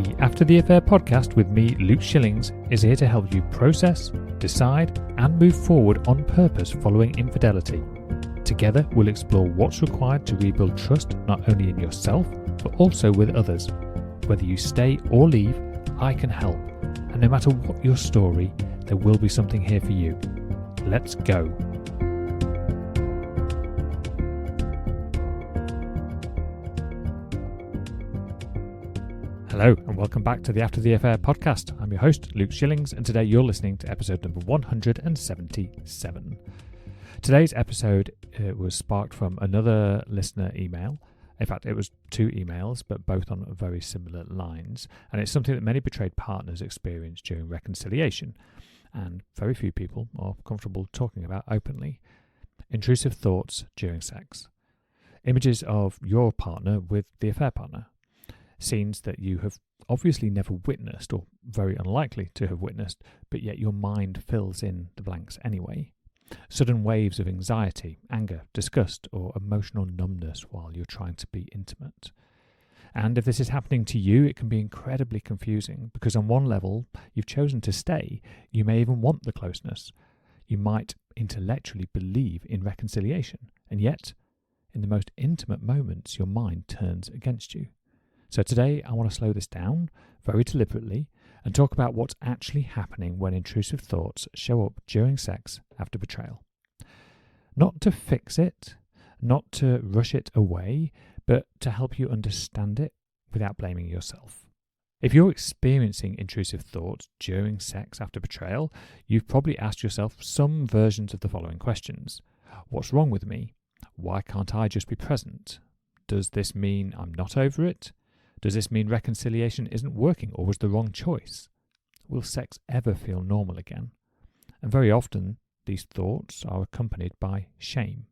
The After the Affair podcast with me, Luke Shillings, is here to help you process, decide, and move forward on purpose following infidelity. Together, we'll explore what's required to rebuild trust not only in yourself, but also with others. Whether you stay or leave, I can help. And no matter what your story, there will be something here for you. Let's go. Hello and welcome back to the After the Affair podcast. I'm your host, Luke Shillings, and today you're listening to episode number 177. Today's episode was sparked from another listener email. In fact, it was two emails, but both on very similar lines. And it's something that many betrayed partners experience during reconciliation, and very few people are comfortable talking about openly. Intrusive thoughts during sex. Images of your partner with the affair partner. Scenes that you have obviously never witnessed, or very unlikely to have witnessed, but yet your mind fills in the blanks anyway. Sudden waves of anxiety, anger, disgust, or emotional numbness while you're trying to be intimate. And if this is happening to you, it can be incredibly confusing, because on one level, you've chosen to stay. You may even want the closeness. You might intellectually believe in reconciliation, and yet, in the most intimate moments, your mind turns against you. So today I want to slow this down very deliberately and talk about what's actually happening when intrusive thoughts show up during sex after betrayal. Not to fix it, not to rush it away, but to help you understand it without blaming yourself. If you're experiencing intrusive thoughts during sex after betrayal, you've probably asked yourself some versions of the following questions. What's wrong with me? Why can't I just be present? Does this mean I'm not over it? Does this mean reconciliation isn't working or was the wrong choice? Will sex ever feel normal again? And very often, these thoughts are accompanied by shame.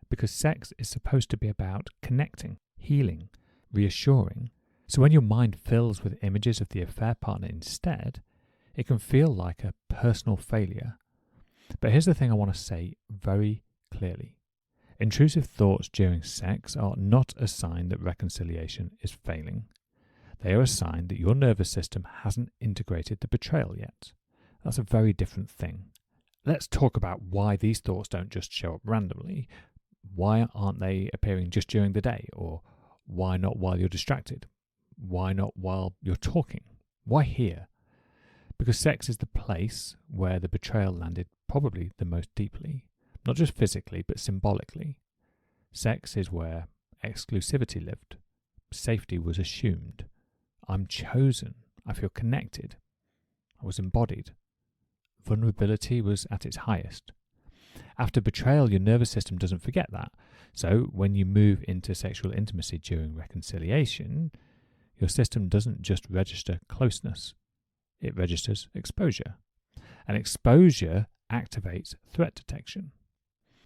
Because sex is supposed to be about connecting, healing, reassuring. So when your mind fills with images of the affair partner instead, it can feel like a personal failure. But here's the thing I want to say very clearly. Intrusive thoughts during sex are not a sign that reconciliation is failing. They are a sign that your nervous system hasn't integrated the betrayal yet. That's a very different thing. Let's talk about why these thoughts don't just show up randomly. Why aren't they appearing just during the day? Or why not while you're distracted? Why not while you're talking? Why here? Because sex is the place where the betrayal landed probably the most deeply. Not just physically, but symbolically. Sex is where exclusivity lived. Safety was assumed. I'm chosen. I feel connected. I was embodied. Vulnerability was at its highest. After betrayal, your nervous system doesn't forget that. So when you move into sexual intimacy during reconciliation, your system doesn't just register closeness. It registers exposure. And exposure activates threat detection.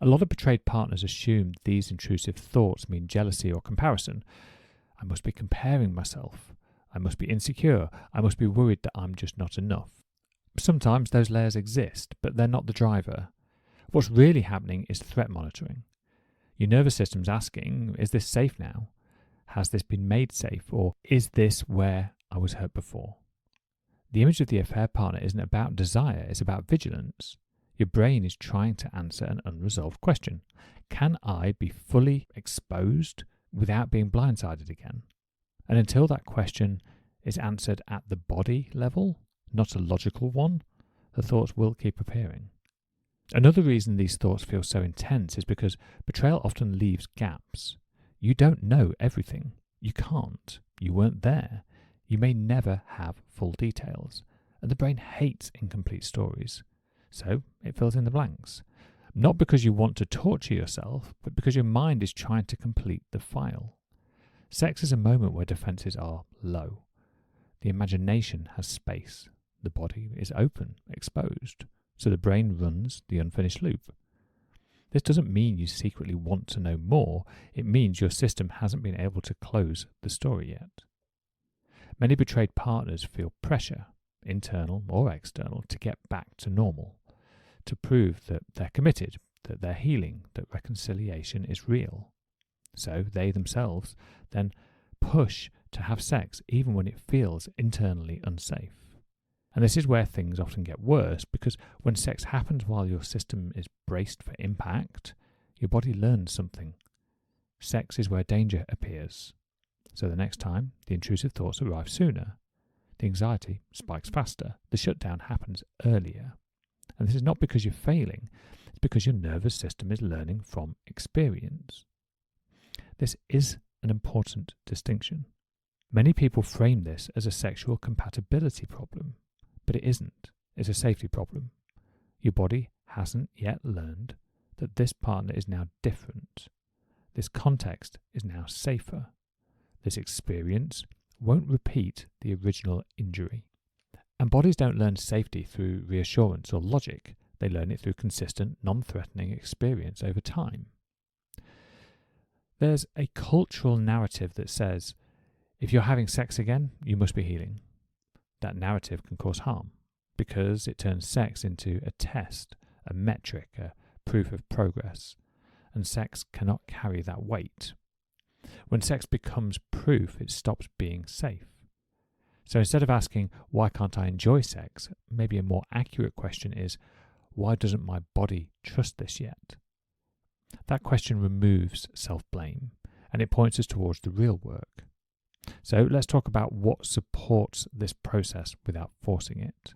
A lot of betrayed partners assume these intrusive thoughts mean jealousy or comparison. I must be comparing myself. I must be insecure. I must be worried that I'm just not enough. Sometimes those layers exist, but they're not the driver. What's really happening is threat monitoring. Your nervous system's asking, is this safe now? Has this been made safe? Or is this where I was hurt before? The image of the affair partner isn't about desire, it's about vigilance. Your brain is trying to answer an unresolved question. Can I be fully exposed without being blindsided again? And until that question is answered at the body level, not a logical one, the thoughts will keep appearing. Another reason these thoughts feel so intense is because betrayal often leaves gaps. You don't know everything. You can't. You weren't there. You may never have full details. And the brain hates incomplete stories. So it fills in the blanks. Not because you want to torture yourself, but because your mind is trying to complete the file. Sex is a moment where defenses are low. The imagination has space. The body is open, exposed. So the brain runs the unfinished loop. This doesn't mean you secretly want to know more. It means your system hasn't been able to close the story yet. Many betrayed partners feel pressure, internal or external, to get back to normal, to prove that they're committed, that they're healing, that reconciliation is real. So they themselves then push to have sex even when it feels internally unsafe. And this is where things often get worse, because when sex happens while your system is braced for impact, your body learns something. Sex is where danger appears. So the next time, the intrusive thoughts arrive sooner. The anxiety spikes faster. The shutdown happens earlier. And this is not because you're failing. It's because your nervous system is learning from experience. This is an important distinction. Many people frame this as a sexual compatibility problem, but it isn't. It's a safety problem. Your body hasn't yet learned that this partner is now different. This context is now safer. This experience won't repeat the original injury. And bodies don't learn safety through reassurance or logic. They learn it through consistent, non-threatening experience over time. There's a cultural narrative that says, if you're having sex again, you must be healing. That narrative can cause harm because it turns sex into a test, a metric, a proof of progress, and sex cannot carry that weight. When sex becomes proof, it stops being safe. So instead of asking, why can't I enjoy sex, maybe a more accurate question is, why doesn't my body trust this yet? That question removes self-blame, and it points us towards the real work. So let's talk about what supports this process without forcing it.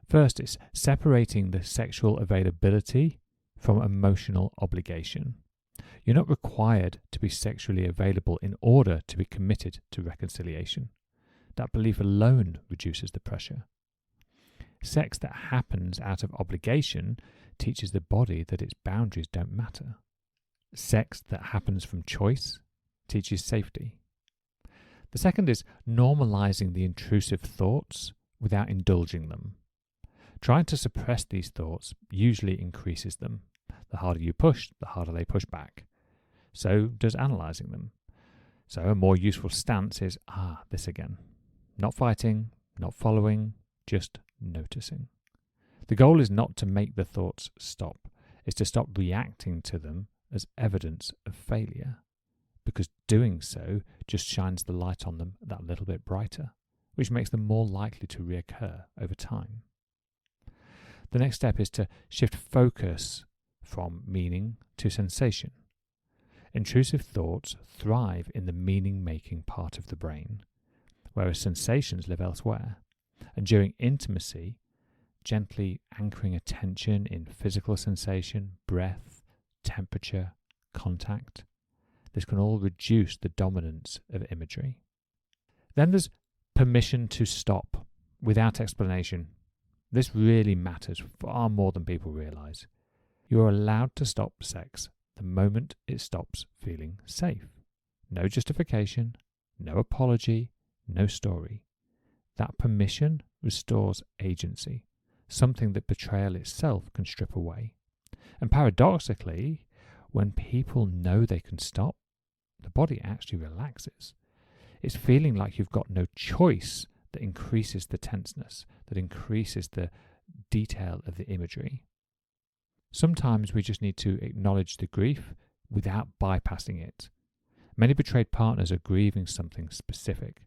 First, it's separating the sexual availability from emotional obligation. You're not required to be sexually available in order to be committed to reconciliation. That belief alone reduces the pressure. Sex that happens out of obligation teaches the body that its boundaries don't matter. Sex that happens from choice teaches safety. The second is normalizing the intrusive thoughts without indulging them. Trying to suppress these thoughts usually increases them. The harder you push, the harder they push back. So does analysing them. So a more useful stance is, this again. Not fighting, not following, just noticing. The goal is not to make the thoughts stop. It's to stop reacting to them as evidence of failure. Because doing so just shines the light on them that little bit brighter, which makes them more likely to reoccur over time. The next step is to shift focus from meaning to sensation. Intrusive thoughts thrive in the meaning-making part of the brain, whereas sensations live elsewhere. And during intimacy, gently anchoring attention in physical sensation, breath, temperature, contact, this can all reduce the dominance of imagery. Then there's permission to stop without explanation. This really matters far more than people realise. You're allowed to stop sex the moment it stops feeling safe. No justification, no apology, no story. That permission restores agency, something that betrayal itself can strip away. And paradoxically, when people know they can stop, the body actually relaxes. It's feeling like you've got no choice that increases the tenseness, that increases the detail of the imagery. Sometimes we just need to acknowledge the grief without bypassing it. Many betrayed partners are grieving something specific,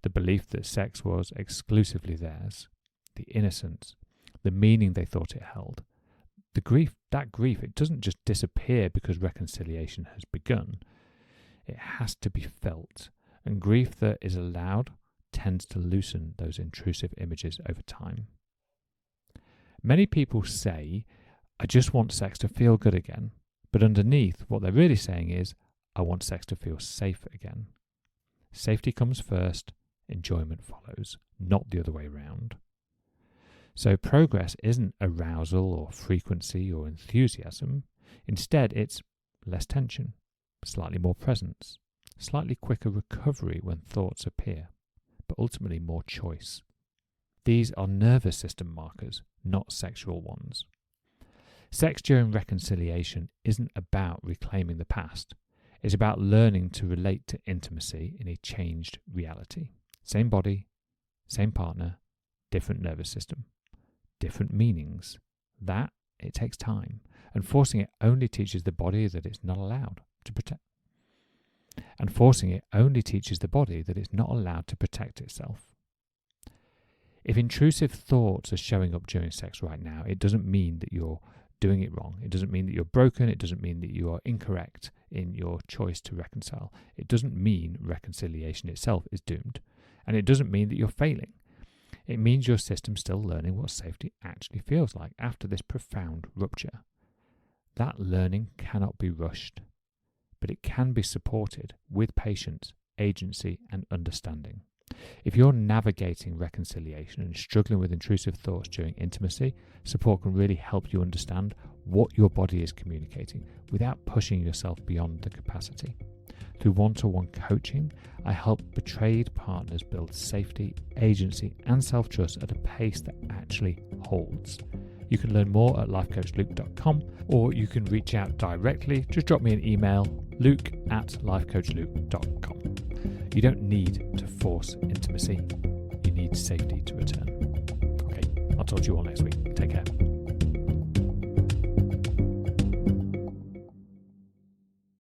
the belief that sex was exclusively theirs, the innocence, the meaning they thought it held. That grief, it doesn't just disappear because reconciliation has begun. It has to be felt, and grief that is allowed tends to loosen those intrusive images over time. Many people say, I just want sex to feel good again, but underneath what they're really saying is, I want sex to feel safe again. Safety comes first, enjoyment follows, not the other way around. So progress isn't arousal or frequency or enthusiasm. Instead, it's less tension, slightly more presence, slightly quicker recovery when thoughts appear, but ultimately more choice. These are nervous system markers, not sexual ones. Sex during reconciliation isn't about reclaiming the past. It's about learning to relate to intimacy in a changed reality. Same body, same partner, different nervous system, different meanings. That, it takes time, and forcing it only teaches the body that it's not allowed to protect. and forcing it only teaches the body that it's not allowed to protect itself. If intrusive thoughts are showing up during sex right now, it doesn't mean that you're doing it wrong. It doesn't mean that you're broken. It doesn't mean that you are incorrect in your choice to reconcile. It doesn't mean reconciliation itself is doomed. And it doesn't mean that you're failing. It means your system's still learning what safety actually feels like after this profound rupture. That learning cannot be rushed, but it can be supported with patience, agency, and understanding. If you're navigating reconciliation and struggling with intrusive thoughts during intimacy, support can really help you understand what your body is communicating without pushing yourself beyond the capacity. Through one-to-one coaching, I help betrayed partners build safety, agency, and self-trust at a pace that actually holds. You can learn more at lifecoachluke.com, or you can reach out directly. Just drop me an email, luke@lifecoachluke.com. You don't need to force intimacy. You need safety to return. Okay, I'll talk to you all next week. Take care.